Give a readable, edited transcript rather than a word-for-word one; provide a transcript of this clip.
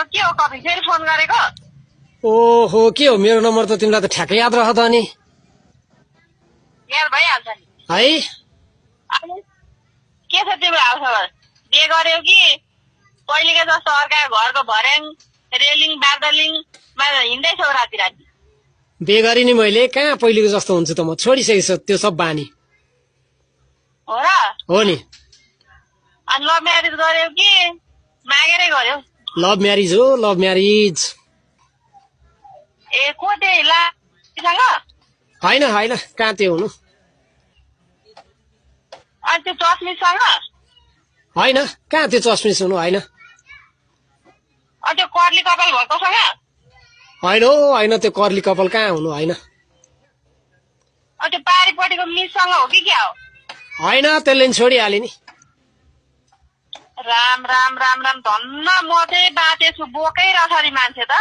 के हो कपी फेरि फोन गरेको? ओहो के हो मेरो नम्बर त तिमीलाई त ठ्याक्कै याद रह त अनि याद भइहाल्छ नि है। अनि के छ तिम्रो हालखबर? बिहे गर्यौ कि पहिलेको जस्तो अर्का घरको भर्याङ रेलिङ बार्दलिङमा हिँड्दैछौ राति राति? बिहे गरी नि मैले कहाँ पहिलेको जस्तो हुन्छ त म छोडिसकेछु त्यो सब बानी हो र? हो नि। अनि लभ म्यारेज गर्यौ कि मागेरै गर्यौ? लभ म्यारिज हो लभ म्यारिज। ए को त्यही लासँग? होइन होइन कहाँ त्यो हुनु। अनि त्यो चस्मीसँग? होइन कहाँ त्यो चस्मिस हुनु होइन। अनि त्यो कर्ली कपाल भएकोसँग? होइन हो होइन त्यो कर्ली कपाल कहाँ हुनु होइन। अनि त्यो पारिपट्टिको मिससँग हो कि क्या हो? होइन त्यसले नि छोडिहाल्यो नि। राम राम राम राम धन्न म चाहिँ बाँचेछु बोकै रहेछ नि मान्छे त।